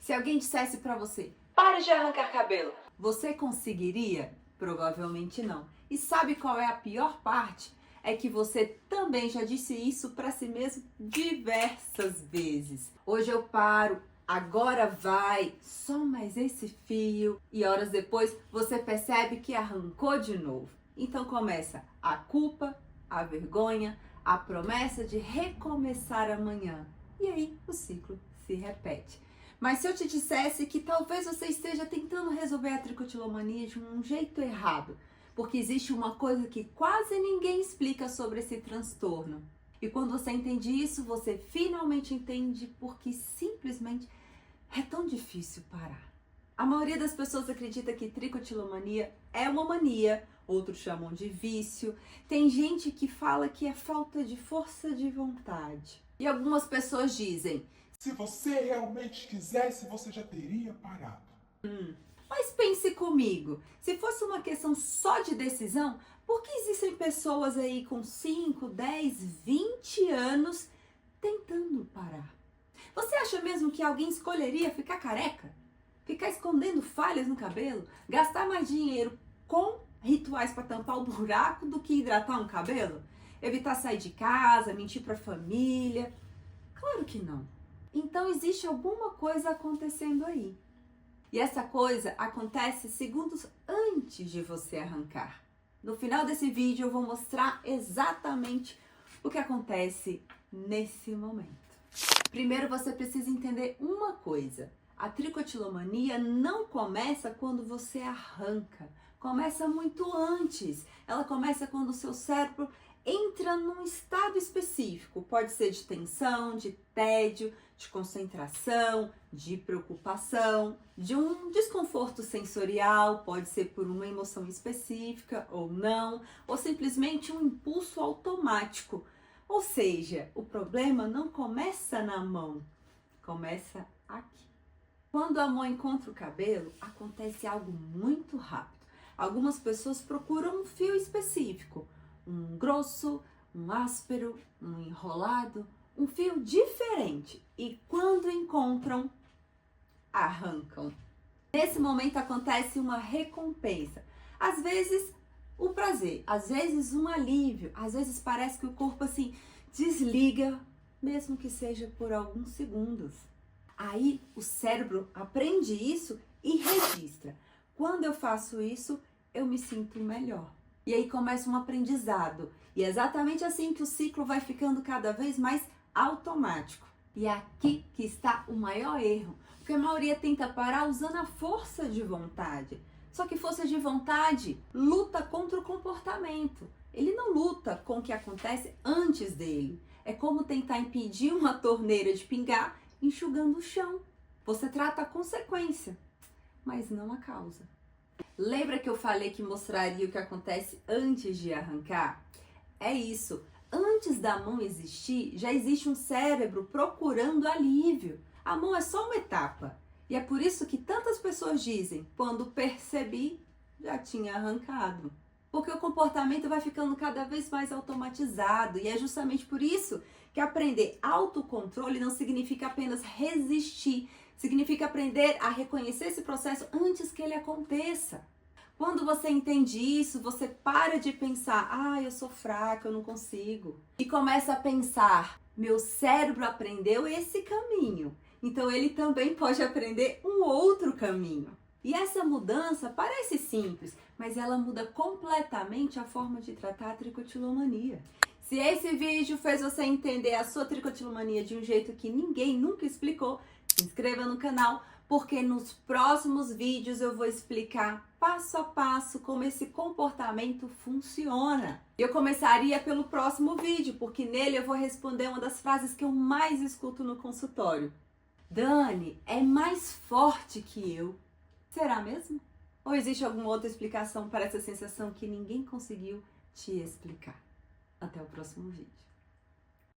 Se alguém dissesse pra você, pare de arrancar cabelo, você conseguiria? Provavelmente não. E sabe qual é a pior parte? É que você também já disse isso pra si mesmo diversas vezes. Hoje eu paro, agora vai, só mais esse fio. E horas depois você percebe que arrancou de novo. Então começa a culpa, a vergonha, a promessa de recomeçar amanhã. E aí o ciclo se repete. Mas se eu te dissesse que talvez você esteja tentando resolver a tricotilomania de um jeito errado, porque existe uma coisa que quase ninguém explica sobre esse transtorno. E quando você entende isso, você finalmente entende porque simplesmente é tão difícil parar. A maioria das pessoas acredita que tricotilomania é uma mania, outros chamam de vício. Tem gente que fala que é falta de força de vontade. E algumas pessoas dizem, se você realmente quisesse, você já teria parado. Mas pense comigo, se fosse uma questão só de decisão, por que existem pessoas aí com 5, 10, 20 anos tentando parar? Você acha mesmo que alguém escolheria ficar careca? Ficar escondendo falhas no cabelo? Gastar mais dinheiro com rituais para tampar o buraco do que hidratar um cabelo? Evitar sair de casa, mentir para a família? Claro que não. Então existe alguma coisa acontecendo aí. E essa coisa acontece segundos antes de você arrancar. No final desse vídeo eu vou mostrar exatamente o que acontece nesse momento. Primeiro você precisa entender uma coisa. A tricotilomania não começa quando você arranca. Começa muito antes. Ela começa quando o seu cérebro entra num estado específico. Pode ser de tensão, de tédio, de concentração, de preocupação, de um desconforto sensorial, pode ser por uma emoção específica ou não, ou simplesmente um impulso automático. Ou seja, o problema não começa na mão, começa aqui. Quando a mão encontra o cabelo, acontece algo muito rápido. Algumas pessoas procuram um fio específico, um grosso, um áspero, um enrolado, um fio diferente. E quando encontram, arrancam. Nesse momento acontece uma recompensa. Às vezes o prazer, às vezes um alívio, às vezes parece que o corpo assim desliga, mesmo que seja por alguns segundos. Aí o cérebro aprende isso e registra. Quando eu faço isso, eu me sinto melhor. E aí começa um aprendizado. E é exatamente assim que o ciclo vai ficando cada vez mais automático. E é aqui que está o maior erro. Porque a maioria tenta parar usando a força de vontade. Só que força de vontade luta contra o comportamento. Ele não luta com o que acontece antes dele. É como tentar impedir uma torneira de pingar enxugando o chão. Você trata a consequência, mas não a causa. Lembra que eu falei que mostraria o que acontece antes de arrancar? É isso. Antes da mão existir, já existe um cérebro procurando alívio. A mão é só uma etapa. E é por isso que tantas pessoas dizem, quando percebi, já tinha arrancado. Porque o comportamento vai ficando cada vez mais automatizado. E é justamente por isso que aprender autocontrole não significa apenas resistir. Significa aprender a reconhecer esse processo antes que ele aconteça. Quando você entende isso, você para de pensar, eu sou fraca, eu não consigo. E começa a pensar, meu cérebro aprendeu esse caminho, então ele também pode aprender um outro caminho. E essa mudança parece simples, mas ela muda completamente a forma de tratar a tricotilomania. Se esse vídeo fez você entender a sua tricotilomania de um jeito que ninguém nunca explicou, se inscreva no canal, porque nos próximos vídeos eu vou explicar passo a passo como esse comportamento funciona. Eu começaria pelo próximo vídeo, porque nele eu vou responder uma das frases que eu mais escuto no consultório. Dani, é mais forte que eu. Será mesmo? Ou existe alguma outra explicação para essa sensação que ninguém conseguiu te explicar? Até o próximo vídeo.